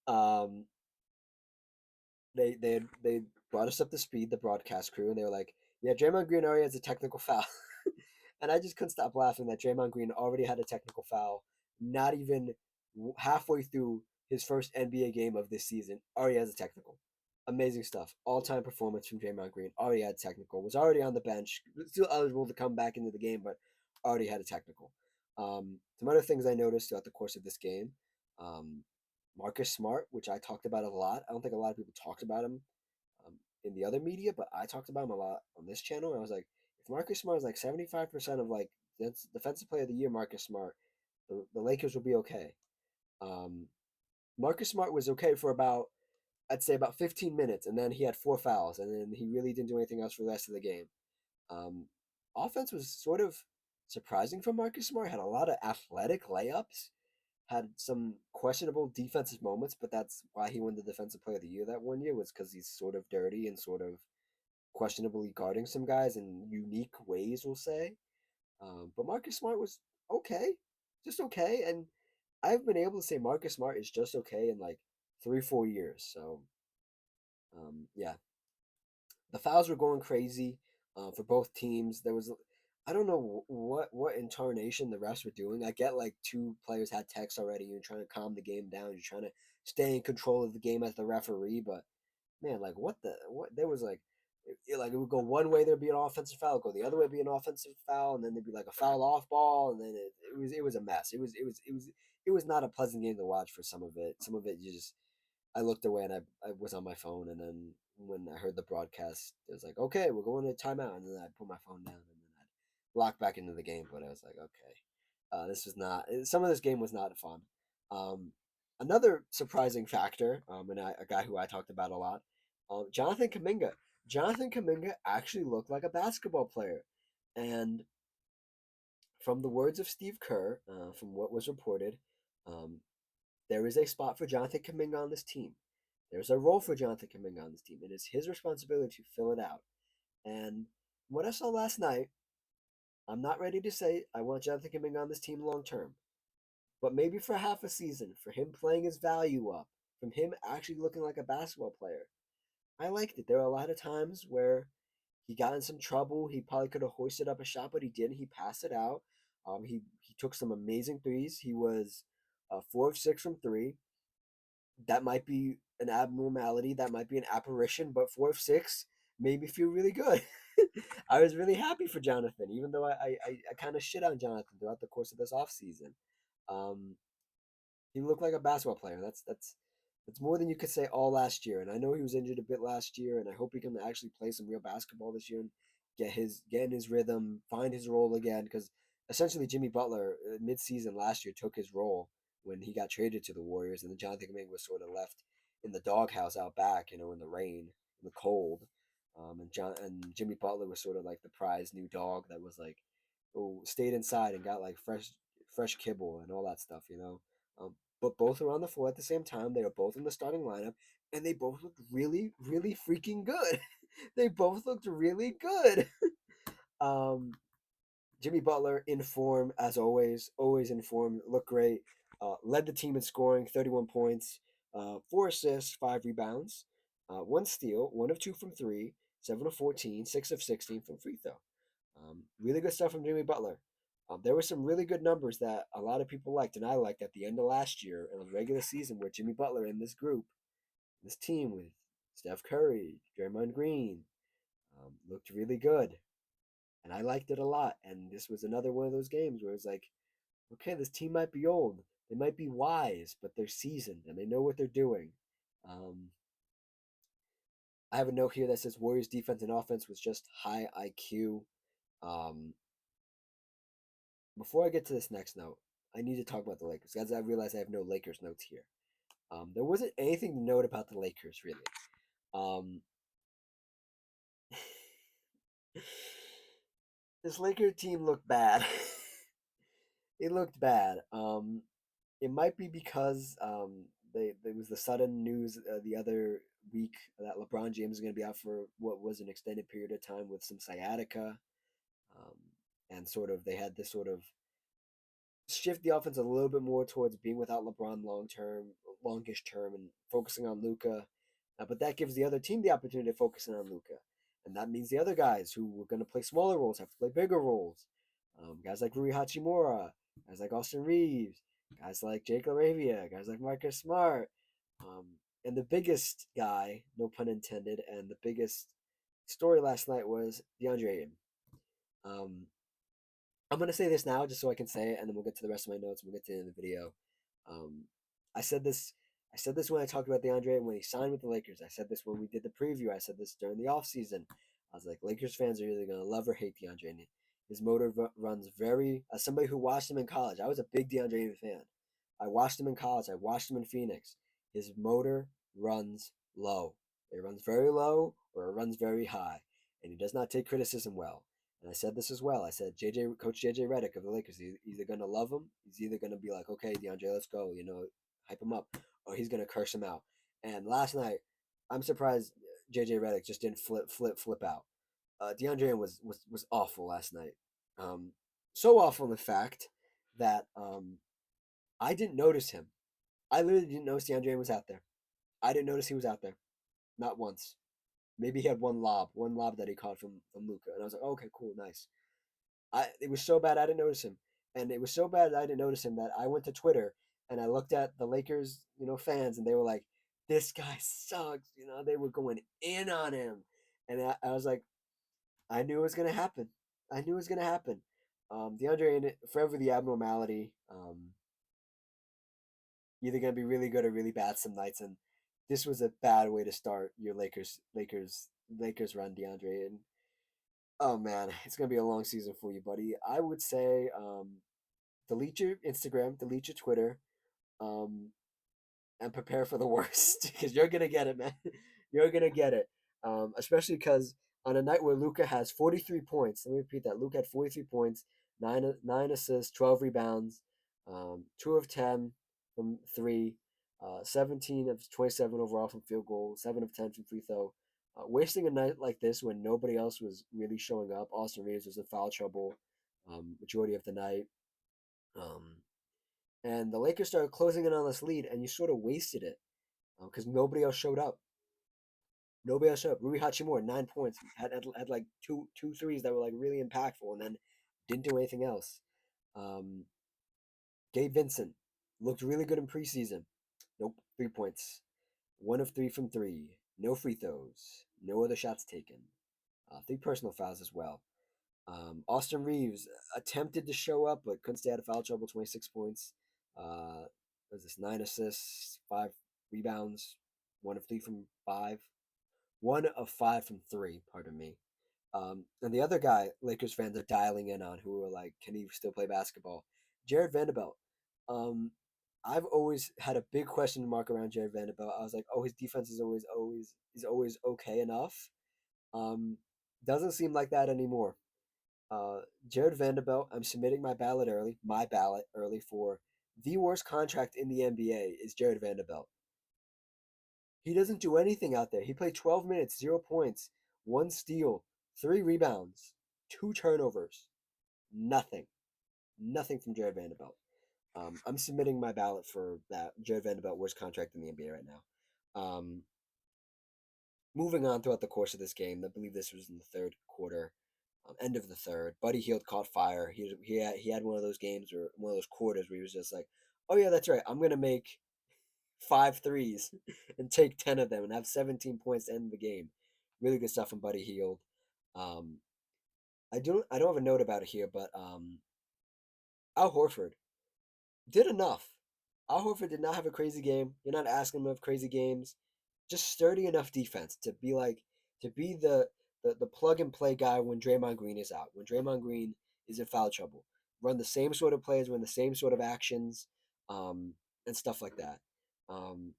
um, they brought us up to speed, the broadcast crew, and they were like, "Yeah, Draymond Green already has a technical foul," and I just couldn't stop laughing that Draymond Green already had a technical foul, not even halfway through his first NBA game of this season, already has a technical. Amazing stuff. All time performance from Draymond Green. Already had technical. Was already on the bench. Still eligible to come back into the game, but already had a technical. Some other things I noticed throughout the course of this game. Um, Marcus Smart, which I talked about a lot. I don't think a lot of people talked about him um, in the other media, but I talked about him a lot on this channel. And I was like, if Marcus Smart is like 75% of like that's defensive player of the year, Marcus Smart, the Lakers will be okay. Um, Marcus Smart was okay for about, I'd say, about 15 minutes, and then he had four fouls, and then he really didn't do anything else for the rest of the game. Um, Offense was sort of surprising for Marcus Smart. Had a lot of athletic layups, had some questionable defensive moments, but that's why he won the Defensive Player of the Year that one year, was because he's sort of dirty and sort of questionably guarding some guys in unique ways, we'll say. But Marcus Smart was okay, just okay, and I've been able to say Marcus Smart is just okay in like 3 4 years. So yeah, the fouls were going crazy for both teams. There was, I don't know what intonation the refs were doing. I get like two players had techs already. You're trying to calm the game down. You're trying to stay in control of the game as the referee. But man, like what there was like. Like it would go one way, there'd be an offensive foul, go the other way, be an offensive foul, and then there'd be like a foul off ball, and then it was a mess. It was not a pleasant game to watch for some of it. Some of it you just I looked away and I was on my phone, and then when I heard the broadcast, it was like, okay, we're going to timeout, and then I put my phone down, and then I'd lock back into the game. But I was like, okay, this was not. Some of this game was not fun. Um, Another surprising factor, and a guy who I talked about a lot, Jonathan Kaminga. Jonathan Kaminga actually looked like a basketball player, and from the words of Steve Kerr, from what was reported, um, there is a spot for Jonathan Kaminga on this team. There's a role for Jonathan Kaminga on this team. It is his responsibility to fill it out. And what I saw last night, I'm not ready to say I want Jonathan Kaminga on this team long term. But maybe for half a season, for him playing his value up, from him actually looking like a basketball player, I liked it. There were a lot of times where he got in some trouble. He probably could have hoisted up a shot, but he didn't. He passed it out. He took some amazing threes. He was 4 of 6 from three. That might be an abnormality. That might be an apparition, but 4 of 6 made me feel really good. I was really happy for Jonathan, even though I kind of shit on Jonathan throughout the course of this offseason. Um, he looked like a basketball player. That's more than you could say all last year. And I know he was injured a bit last year, and I hope he can actually play some real basketball this year and get in his rhythm, find his role again. Because essentially Jimmy Butler mid-season last year took his role when he got traded to the Warriors, and then Jonathan Kuminga was sort of left in the doghouse out back, in the rain, in the cold. And Jimmy Butler was sort of like the prize new dog that was like, oh, stayed inside and got like fresh kibble and all that stuff. But both were on the floor at the same time. They were both in the starting lineup, and they both looked really, really freaking good. They both looked really good. Um, Jimmy Butler in form as always in form, looked great. Led the team in scoring, 31 points, 4 assists, 5 rebounds, one steal, 1 of 2 from three, 7 of 14, 6 of 16 from free throw. Really good stuff from Jimmy Butler. There were some really good numbers that a lot of people liked, and I liked at the end of last year in the regular season, where Jimmy Butler in this group, this team with Steph Curry, Draymond Green, looked really good, and I liked it a lot. And this was another one of those games where it's like, okay, this team might be old, they might be wise, but they're seasoned and they know what they're doing. Um, I have a note here that says Warriors defense and offense was just high IQ. Um, Before I get to this next note, I need to talk about the Lakers, guys. I realize I have no Lakers notes here. There wasn't anything to note about the Lakers really. Um, this Lakers team looked bad. It looked bad. It might be because there was the sudden news the other week that LeBron James is going to be out for what was an extended period of time with some sciatica, um, and sort of they had this sort of shift the offense a little bit more towards being without LeBron longish term, and focusing on Luka. But that gives the other team the opportunity to focus in on Luka, and that means the other guys who were going to play smaller roles have to play bigger roles. Guys like Rui Hachimura, guys like Austin Reeves, guys like Jake LaRavia, guys like Marcus Smart, um, and the biggest guy, no pun intended, and the biggest story last night was DeAndre Ayton. Um, I'm gonna say this now just so I can say it, and then we'll get to the rest of my notes. And we'll get to the end of the video. Um, I said this. I said this when I talked about DeAndre when he signed with the Lakers. I said this when we did the preview. I said this during the offseason. I was like, Lakers fans are either gonna love or hate DeAndre. And his motor runs very. As somebody who watched him in college, I was a big DeAndre fan. I watched him in college. I watched him in Phoenix. His motor runs low. It runs very low or it runs very high, and he does not take criticism well. And I said this as well. I said Coach JJ Redick of the Lakers, he's either gonna love him, he's either gonna be like, okay, DeAndre, let's go, hype him up, or he's gonna curse him out. And last night, I'm surprised JJ Redick just didn't flip out. DeAndre was awful last night. Um, so awful in fact that I didn't notice him. I literally didn't notice DeAndre was out there. I didn't notice he was out there, not once. Maybe he had one lob that he caught from Luka, and I was like, oh, okay, cool, nice. It was so bad I didn't notice him, and it was so bad I didn't notice him that I went to Twitter and I looked at the Lakers, fans, and they were like, "This guy sucks," They were going in on him, and I was like, I knew it was gonna happen. I knew it was gonna happen. DeAndre in forever the abnormality. Either gonna be really good or really bad some nights, and this was a bad way to start your Lakers run, DeAndre. And oh man, it's gonna be a long season for you, buddy. I would say delete your Instagram, delete your Twitter, um, and prepare for the worst because you're gonna get it, man. You're gonna get it. Especially because on a night where Luka has 43 points, let me repeat that: Luka had 43 points, nine assists, 12 rebounds, 2 of 10 from three, 17 of 27 overall from field goal, 7 of 10 from free throw. Wasting a night like this when nobody else was really showing up. Austin Reeves was in foul trouble majority of the night. Um, and the Lakers started closing in on this lead, and you sort of wasted it because nobody else showed up. Nobody else showed up. Rui Hachimura, 9 points, had like two threes that were like really impactful, and then didn't do anything else. Um, Gabe Vincent looked really good in preseason. Nope, 3 points. 1 of 3 from three. No free throws. No other shots taken. 3 personal fouls as well. Austin Reeves attempted to show up but couldn't stay out of foul trouble. 26 points. What was this? 9 assists, 5 rebounds. 1 of 3 from five. 1 of 5 from three. Pardon me. And the other guy, Lakers fans are dialing in on, who are like, can he still play basketball? Jared Vanderbilt. Um, I've always had a big question mark around Jared Vanderbilt. I was like, oh, his defense is always okay enough. Um, doesn't seem like that anymore. Uh, Jared Vanderbilt. I'm submitting my ballot early for the worst contract in the NBA is Jared Vanderbilt. He doesn't do anything out there. He played 12 minutes, 0 points, 1 steal, 3 rebounds, 2 turnovers. Nothing. Nothing from Jared Vanderbilt. I'm submitting my ballot for that Jared Vanderbilt worst contract in the NBA right now. Moving on throughout the course of this game, I believe this was in the third quarter, end of the third. Buddy Hield caught fire. He had one of those games or one of those quarters where he was just like, "Oh yeah, that's right. I'm gonna make 5 threes and take 10 of them and have 17 points to end the game." Really good stuff from Buddy Hield. Um, I don't have a note about it here, but Al Horford did enough. Al Horford did not have a crazy game. You're not asking him to have crazy games. Just sturdy enough defense to be the plug and play guy when Draymond Green is out. When Draymond Green is in foul trouble, run the same sort of plays, run the same sort of actions, um, and stuff like that. Um,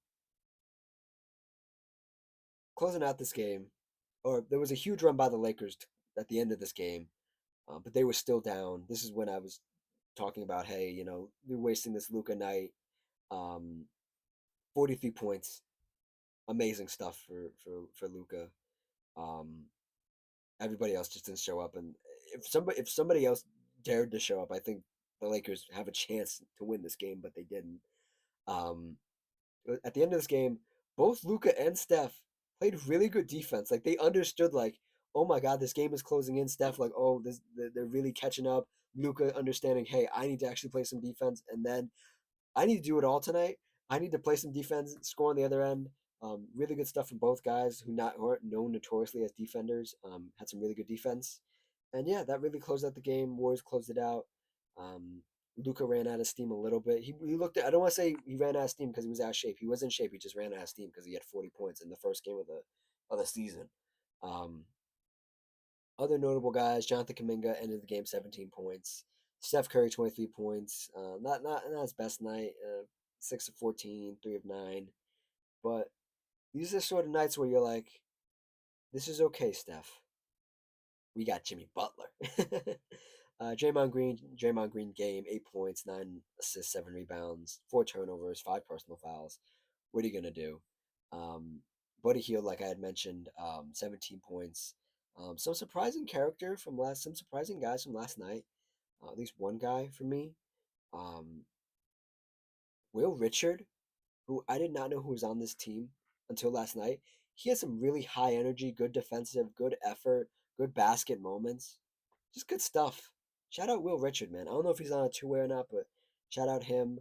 Closing out this game, or there was a huge run by the Lakers at the end of this game, but they were still down. This is when I was talking about, hey, you're wasting this Luka night. Um, 43 points, amazing stuff for Luka. Um, Everybody else just didn't show up, and if somebody else dared to show up, I think the Lakers have a chance to win this game, but they didn't. Um, at the end of this game, both Luka and Steph played really good defense. Like they understood, like, oh my God, this game is closing in. Steph, like, oh, they're really catching up. Luka understanding, hey, I need to actually play some defense, and then I need to do it all tonight. I need to play some defense, score on the other end. Really good stuff from both guys who aren't known notoriously as defenders. Had some really good defense, and yeah, that really closed out the game. Warriors closed it out. Um, Luka ran out of steam a little bit. He looked. I don't want to say he ran out of steam because he was out of shape. He was in shape. He just ran out of steam because he had 40 points in the first game of the season. Um, Other notable guys: Jonathan Kuminga ended the game 17 points. Steph Curry 23 points. Not his best night. 6 of 14, 3 of 9. But these are sort of nights where you're like, this is okay, Steph. We got Jimmy Butler. Draymond Green game, 8 points, 9 assists, 7 rebounds, 4 turnovers, 5 personal fouls. What are you gonna do? Um, Buddy Hield, like I had mentioned, 17 points. Some surprising guys from last night. At least one guy for me. Um, Will Richard, who I did not know who was on this team until last night. He has some really high energy, good defensive, good effort, good basket moments. Just good stuff. Shout out Will Richard, man. I don't know if he's on a two-way or not, but shout out him.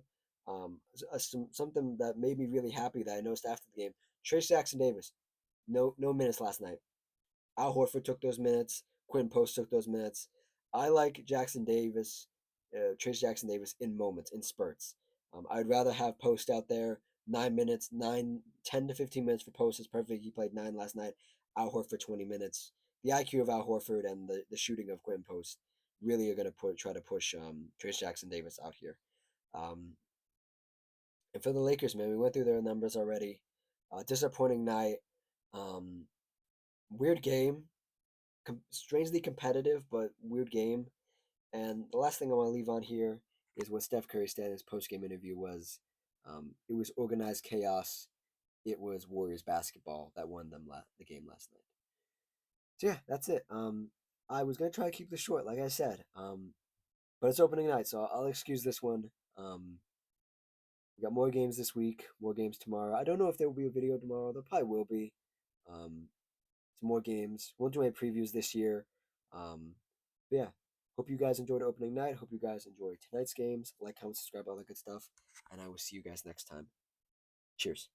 Something that made me really happy that I noticed after the game. Trace Jackson Davis, no minutes last night. Al Horford took those minutes. Quinn Post took those minutes. I like Jackson Davis, Trace Jackson Davis in moments, in spurts. I'd rather have Post out there 9 minutes, 10 to 15 minutes for Post is perfect. He played 9 last night. Al Horford 20 minutes. The IQ of Al Horford and the shooting of Quinn Post really are going to try to push Trace Jackson Davis out here. Um, and for the Lakers, man, we went through their numbers already. Disappointing night. Um, Weird game, strangely competitive, but weird game. And the last thing I want to leave on here is what Steph Curry said in his post game interview was, it was organized chaos. It was Warriors basketball that won them the game last night. So yeah, that's it. I was gonna try to keep this short, like I said, but it's opening night, so I'll excuse this one. We got more games this week, more games tomorrow. I don't know if there will be a video tomorrow. There probably will be. Um, some more games. Won't do any previews this year. Um, but yeah, hope you guys enjoyed opening night. Hope you guys enjoyed tonight's games. Like, comment, subscribe, all that good stuff. And I will see you guys next time. Cheers.